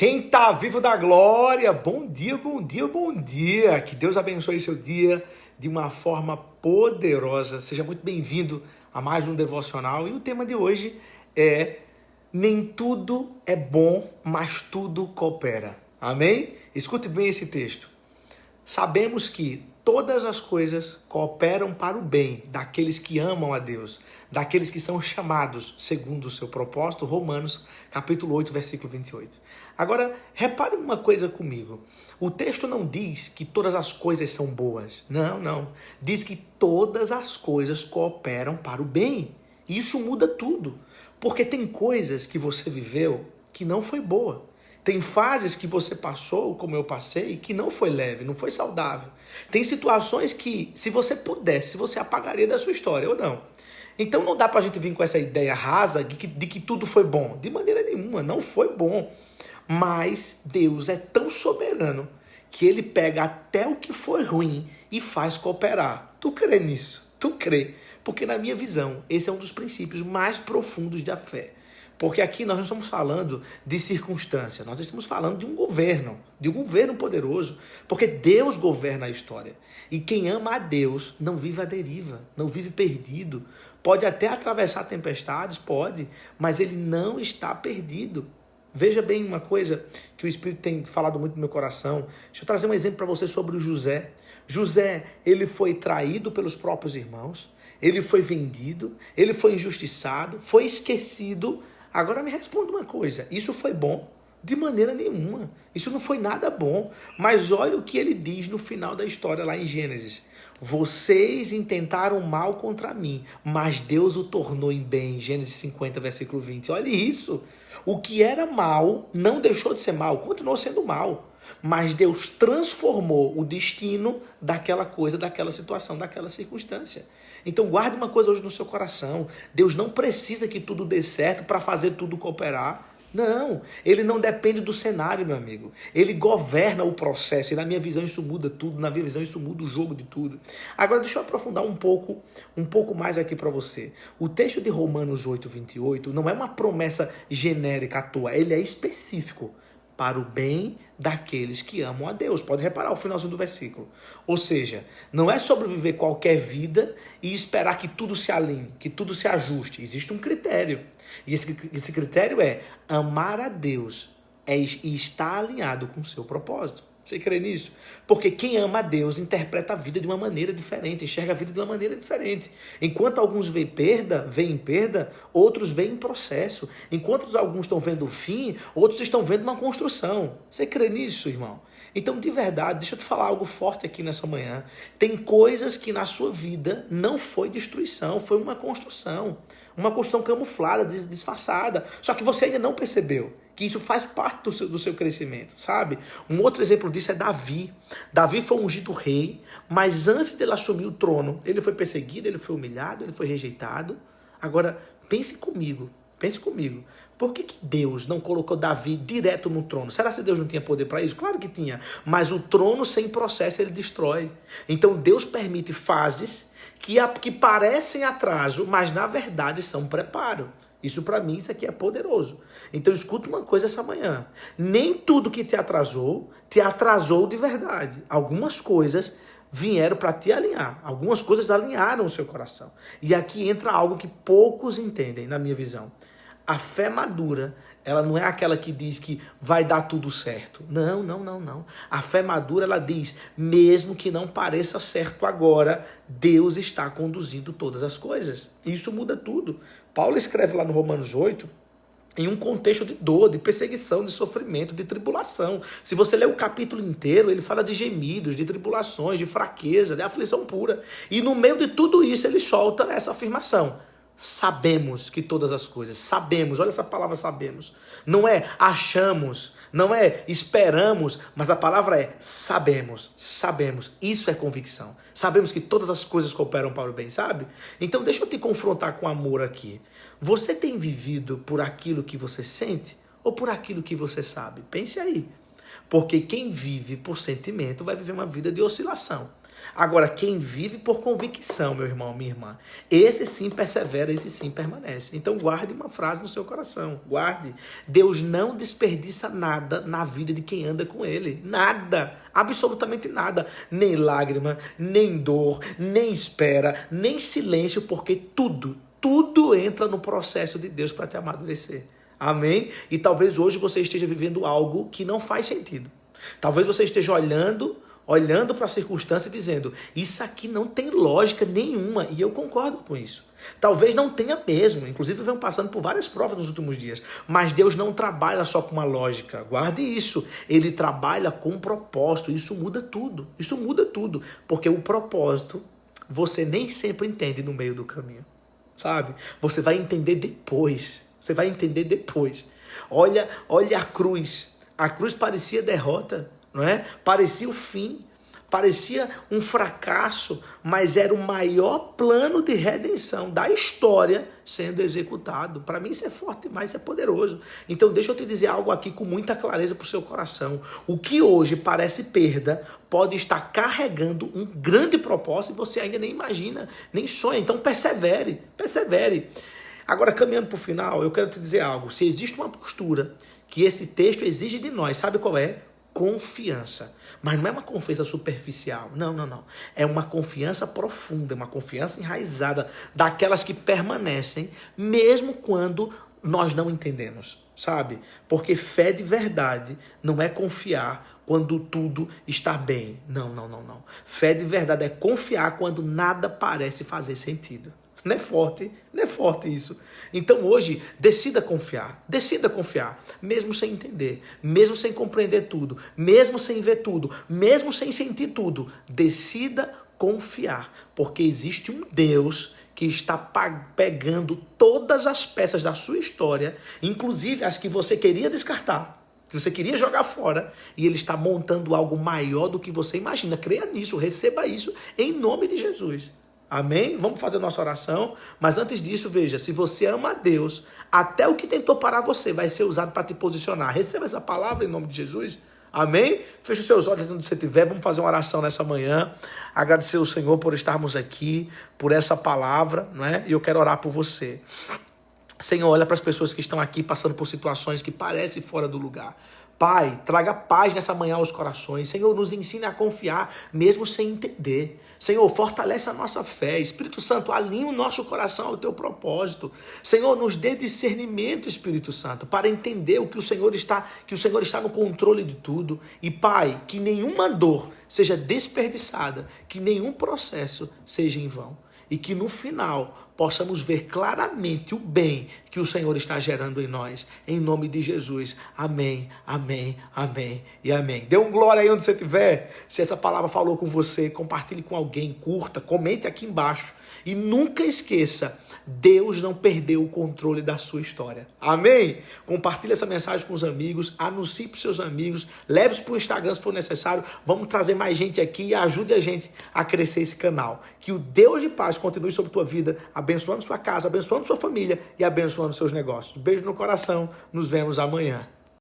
Quem tá vivo da glória, bom dia, bom dia, bom dia. Que Deus abençoe seu dia de uma forma poderosa. Seja muito bem-vindo a mais um devocional. E o tema de hoje é: nem tudo é bom, mas tudo coopera. Amém? Escute bem esse texto. Sabemos que todas as coisas cooperam para o bem daqueles que amam a Deus, daqueles que são chamados segundo o seu propósito. Romanos, capítulo 8, versículo 28. Agora, repare uma coisa comigo. O texto não diz que todas as coisas são boas. Não. Diz que todas as coisas cooperam para o bem. E isso muda tudo. Porque tem coisas que você viveu que não foi boa. Tem fases que você passou, como eu passei, que não foi leve, não foi saudável. Tem situações que, se você pudesse, você apagaria da sua história, ou não. Então não dá pra gente vir com essa ideia rasa de que tudo foi bom. De maneira nenhuma, não foi bom. Mas Deus é tão soberano que Ele pega até o que foi ruim e faz cooperar. Tu crê nisso? Tu crê? Porque na minha visão, esse é um dos princípios mais profundos da fé. Porque aqui nós não estamos falando de circunstância, nós estamos falando de um governo poderoso, porque Deus governa a história. E quem ama a Deus não vive à deriva, não vive perdido. Pode até atravessar tempestades, pode, mas ele não está perdido. Veja bem uma coisa que o Espírito tem falado muito no meu coração. Deixa eu trazer um exemplo para você sobre o José. José, ele foi traído pelos próprios irmãos, ele foi vendido, ele foi injustiçado, foi esquecido. Agora me responda uma coisa, isso foi bom? De maneira nenhuma, isso não foi nada bom. Mas olha o que ele diz no final da história lá em Gênesis. Vocês intentaram mal contra mim, mas Deus o tornou em bem. Gênesis 50, versículo 20. Olha isso. O que era mal não deixou de ser mal, continuou sendo mal. Mas Deus transformou o destino daquela coisa, daquela situação, daquela circunstância. Então guarde uma coisa hoje no seu coração. Deus não precisa que tudo dê certo para fazer tudo cooperar. Não, Ele não depende do cenário, meu amigo. Ele governa o processo e na minha visão isso muda tudo, na minha visão isso muda o jogo de tudo. Agora deixa eu aprofundar um pouco mais aqui para você. O texto de Romanos 8, 28 não é uma promessa genérica à toa, ele é específico. Para o bem daqueles que amam a Deus. Pode reparar o finalzinho do versículo. Ou seja, não é sobreviver qualquer vida e esperar que tudo se alinhe, que tudo se ajuste. Existe um critério. E esse critério é amar a Deus e estar alinhado com o seu propósito. Você crê nisso? Porque quem ama a Deus interpreta a vida de uma maneira diferente, enxerga a vida de uma maneira diferente. Enquanto alguns veem perda, outros veem processo. Enquanto alguns estão vendo o fim, outros estão vendo uma construção. Você crê nisso, irmão? Então, de verdade, deixa eu te falar algo forte aqui nessa manhã. Tem coisas que na sua vida não foi destruição, foi uma construção camuflada, disfarçada. Só que você ainda não percebeu que isso faz parte do seu crescimento, sabe? Um outro exemplo disso é Davi. Davi foi ungido rei, mas antes dele assumir o trono, ele foi perseguido, ele foi humilhado, ele foi rejeitado. Agora, pense comigo. Por que Deus não colocou Davi direto no trono? Será que Deus não tinha poder para isso? Claro que tinha. Mas o trono sem processo ele destrói. Então Deus permite fases que parecem atraso, mas na verdade são preparo. Isso para mim, isso aqui é poderoso. Então escuta uma coisa essa manhã. Nem tudo que te atrasou de verdade. Algumas coisas vieram para te alinhar. Algumas coisas alinharam o seu coração. E aqui entra algo que poucos entendem, na minha visão. A fé madura, ela não é aquela que diz que vai dar tudo certo. Não. A fé madura, ela diz, mesmo que não pareça certo agora, Deus está conduzindo todas as coisas. Isso muda tudo. Paulo escreve lá no Romanos 8, em um contexto de dor, de perseguição, de sofrimento, de tribulação. Se você ler o capítulo inteiro, ele fala de gemidos, de tribulações, de fraqueza, de aflição pura. E no meio de tudo isso, ele solta essa afirmação. Sabemos que todas as coisas, sabemos, olha essa palavra sabemos, não é achamos, não é esperamos, mas a palavra é sabemos, isso é convicção, sabemos que todas as coisas cooperam para o bem, sabe? Então deixa eu te confrontar com amor aqui, você tem vivido por aquilo que você sente ou por aquilo que você sabe? Pense aí, porque quem vive por sentimento vai viver uma vida de oscilação. Agora, quem vive por convicção, meu irmão, minha irmã, esse sim persevera, esse sim permanece. Então guarde uma frase no seu coração, guarde. Deus não desperdiça nada na vida de quem anda com Ele. Nada, absolutamente nada. Nem lágrima, nem dor, nem espera, nem silêncio, porque tudo entra no processo de Deus para te amadurecer. Amém? E talvez hoje você esteja vivendo algo que não faz sentido. Talvez você esteja olhando para a circunstância e dizendo, isso aqui não tem lógica nenhuma, e eu concordo com isso. Talvez não tenha mesmo, inclusive venho passando por várias provas nos últimos dias, mas Deus não trabalha só com uma lógica, guarde isso, Ele trabalha com um propósito, isso muda tudo, porque o propósito você nem sempre entende no meio do caminho, sabe? Você vai entender depois, olha a cruz parecia derrota, não é? Parecia o fim, parecia um fracasso, mas era o maior plano de redenção da história sendo executado. Para mim isso é forte demais, isso é poderoso. Então deixa eu te dizer algo aqui com muita clareza para o seu coração. O que hoje parece perda pode estar carregando um grande propósito e você ainda nem imagina, nem sonha. Então persevere. Agora, caminhando para o final, eu quero te dizer algo. Se existe uma postura que esse texto exige de nós, sabe qual é? Confiança. Mas não é uma confiança superficial, não. É uma confiança profunda, uma confiança enraizada, daquelas que permanecem, mesmo quando nós não entendemos, sabe? Porque fé de verdade não é confiar quando tudo está bem. Não. Fé de verdade é confiar quando nada parece fazer sentido. Não é forte isso. Então hoje, decida confiar, mesmo sem entender, mesmo sem compreender tudo, mesmo sem ver tudo, mesmo sem sentir tudo, decida confiar, porque existe um Deus que está pegando todas as peças da sua história, inclusive as que você queria descartar, que você queria jogar fora, e Ele está montando algo maior do que você imagina. Creia nisso, receba isso em nome de Jesus. Amém? Vamos fazer nossa oração, mas antes disso, veja, se você ama a Deus, até o que tentou parar você vai ser usado para te posicionar. Receba essa palavra em nome de Jesus. Amém? Feche os seus olhos onde você estiver, vamos fazer uma oração nessa manhã, agradecer ao Senhor por estarmos aqui, por essa palavra, não é? E eu quero orar por você. Senhor, olha para as pessoas que estão aqui passando por situações que parecem fora do lugar. Pai, traga paz nessa manhã aos corações. Senhor, nos ensine a confiar, mesmo sem entender. Senhor, fortalece a nossa fé. Espírito Santo, alinha o nosso coração ao teu propósito. Senhor, nos dê discernimento, Espírito Santo, para entender que o Senhor está no controle de tudo. E, Pai, que nenhuma dor seja desperdiçada, que nenhum processo seja em vão. E que no final possamos ver claramente o bem que o Senhor está gerando em nós. Em nome de Jesus. Amém, amém, amém e amém. Dê um glória aí onde você estiver. Se essa palavra falou com você, compartilhe com alguém, curta, comente aqui embaixo. E nunca esqueça, Deus não perdeu o controle da sua história. Amém? Compartilhe essa mensagem com os amigos, anuncie para os seus amigos, leve-os para o Instagram se for necessário. Vamos trazer mais gente aqui e ajude a gente a crescer esse canal. Que o Deus de paz continue sobre a tua vida, abençoando sua casa, abençoando sua família e abençoando seus negócios. Beijo no coração, nos vemos amanhã.